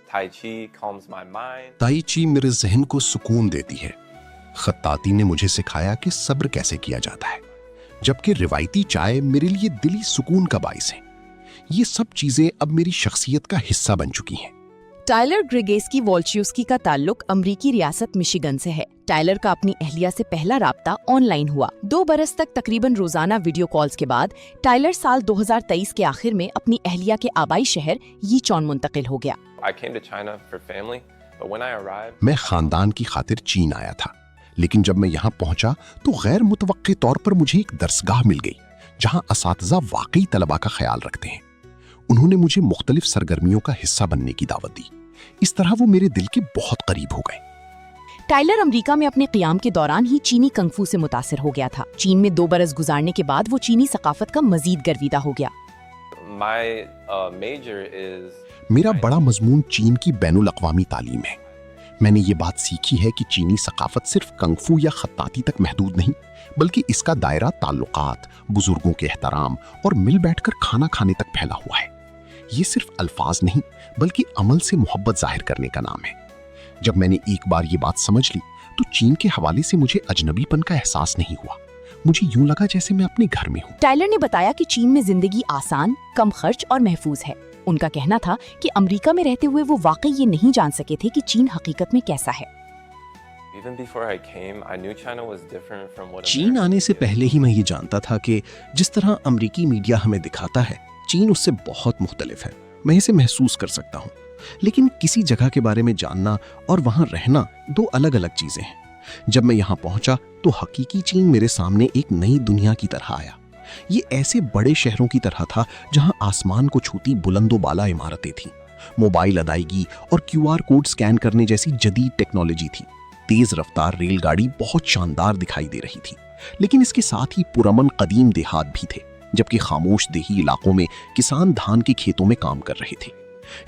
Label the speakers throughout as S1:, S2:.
S1: Tai Chi calms my mind.
S2: ताई ची मेरे जहन को सुकून देती है। खत्ताती ने मुझे सिखाया कि सब्र कैसे किया जाता है, जबकि रिवायती चाय मेरे लिए दिली सुकून का बाइस है। ये सब चीजें अब मेरी शख्सियत का हिस्सा बन चुकी हैं।
S3: टायलर ग्रिगेस्की वोल्चिउस्की का ताल्लुक अमरीकी रियासत मिशिगन से है। टायलर का अपनी अहलिया से पहला राब्ता ऑनलाइन हुआ। 2 बरस तक तकरीबन रोजाना वीडियो कॉल्स के बाद टायलर साल 2023 के आखिर में अपनी अहलिया के आबाई शहर यीचॉन मुंतकिल हो गया।
S1: I came to China for family, but when I arrived,
S2: मैं खानदान की खातिर चीन आया था, लेकिन जब मैं यहाँ पहुंचा तो गैर मुतवक्के तौर पर मुझे एक दरसगाह मिल गई जहाँ असातिज़ा वाकई तलबा का ख्याल रखते हैं। उन्होंने मुझे मुख्तलिफ सरगर्मियों का हिस्सा बनने की दावत दी। इस तरह वो मेरे दिल के बहुत करीब हो गए।
S3: टायलर अमेरिका में अपने क़ियाम के दौरान ही चीनी कंगफू से मुतासिर हो गया था। चीन में 2 बरस गुजारने के बाद वो चीनी सकाफत का मजीद गर्विदा हो गया।
S1: my major is
S2: मेरा बड़ा मजमून चीन की बैनुल अक़वामी तालीम है। मैंने ये बात सीखी है कि चीनी सकाफत सिर्फ कंगफू या खत्ताती तक महदूद नहीं, बल्कि इसका दायरा ताल्लुकात, बुजुर्गों के एहतराम और मिल बैठकर खाना खाने तक फैला हुआ है। ये सिर्फ अल्फाज नहीं, बल्कि अमल से मोहब्बत जाहिर करने का नाम है। जब मैंने एक बार ये बात समझ ली तो चीन के हवाले से मुझे अजनबीपन का एहसास नहीं हुआ। मुझे यूं लगा जैसे मैं अपने घर में हूँ।
S3: टायलर ने बताया कि चीन में जिंदगी आसान, कम खर्च और महफूज है। उनका कहना था कि अमेरिका में रहते हुए वो वाकई ये नहीं जान सके थे कि चीन हकीकत में कैसा है।
S1: even before I came, I knew China was different from what
S4: चीन
S1: America
S4: आने से
S1: did.
S4: पहले ही मैं ये जानता था कि जिस तरह अमेरिकी मीडिया हमें दिखाता है, चीन उससे बहुत मुख्तलिफ है। मैं इसे महसूस कर सकता हूँ, लेकिन किसी जगह के बारे में जानना और वहाँ रहना 2 अलग अलग चीजें हैं। जब मैं यहाँ पहुंचा तो हकीकी चीन मेरे सामने एक नई दुनिया की तरह आया। ये ऐसे बड़े शहरों की तरह था जहाँ आसमान को छूती बुलंदोबाला इमारतें थीं, मोबाइल अदायगी और QR कोड स्कैन करने जैसी जदीद टेक्नोलॉजी थी। तेज रफ्तार रेलगाड़ी बहुत शानदार दिखाई दे रही थी, लेकिन इसके साथ ही पुरअमन कदीम देहात भी थे, जबकि खामोश देही इलाकों में किसान धान के खेतों में काम कर रहे थे।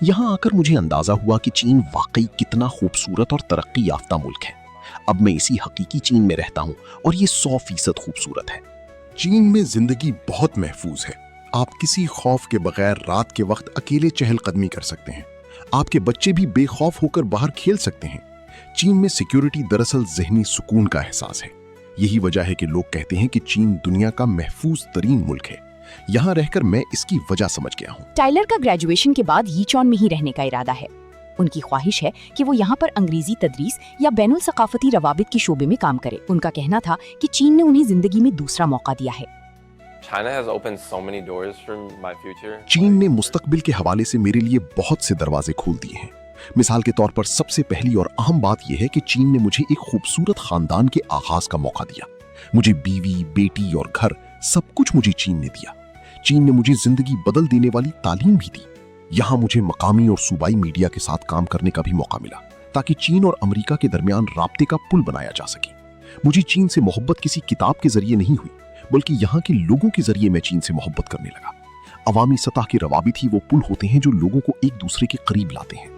S4: यहाँ आकर मुझे अंदाजा हुआ कि चीन वाकई कितना खूबसूरत और तरक्की याफ्ता मुल्क है। अब मैं इसी हकीकी चीन में रहता हूँ और ये 100% खूबसूरत है।
S2: चीन में जिंदगी बहुत महफूज है। आप किसी खौफ के बगैर रात के वक्त अकेले चहलकदमी कर सकते हैं। आपके बच्चे भी बेखौफ होकर बाहर खेल सकते हैं। चीन में सिक्योरिटी दरअसल ज़हनी सुकून का एहसास है। यही वजह है कि लोग कहते हैं कि चीन दुनिया का महफूज तरीन मुल्क है। यहाँ रहकर मैं इसकी वजह समझ गया हूँ।
S3: टायलर का ग्रेजुएशन के बाद यीचॉन में ही रहने का इरादा है। उनकी ख्वाहिश है कि वो यहाँ पर अंग्रेजी तदरीस या बैनुल सकाफती रवाबित के शोबे में काम करे। उनका कहना था कि चीन ने उन्हें जिंदगी में दूसरा मौका दिया है।
S1: China has opened so many doors for my future.
S2: चीन ने मुस्तकबिल के हवाले से मेरे लिए बहुत से दरवाजे खोल दिए हैं। मिसाल के तौर पर सबसे पहली और अहम बात यह है कि चीन ने मुझे एक खूबसूरत खानदान के आगाज का मौका दिया। मुझे बीवी, बेटी और घर सब कुछ मुझे चीन ने दिया। चीन ने मुझे जिंदगी बदल देने वाली तालीम भी दी। यहाँ मुझे मकामी और सूबाई मीडिया के साथ काम करने का भी मौका मिला, ताकि चीन और अमेरिका के दरमियान राब्ते का पुल बनाया जा सके। मुझे चीन से मोहब्बत किसी किताब के जरिए नहीं हुई, बल्कि यहाँ के लोगों के जरिए मैं चीन से मोहब्बत करने लगा। अवामी सतह के रवाबित ही वो पुल होते हैं जो लोगों को एक दूसरे के करीब लाते हैं।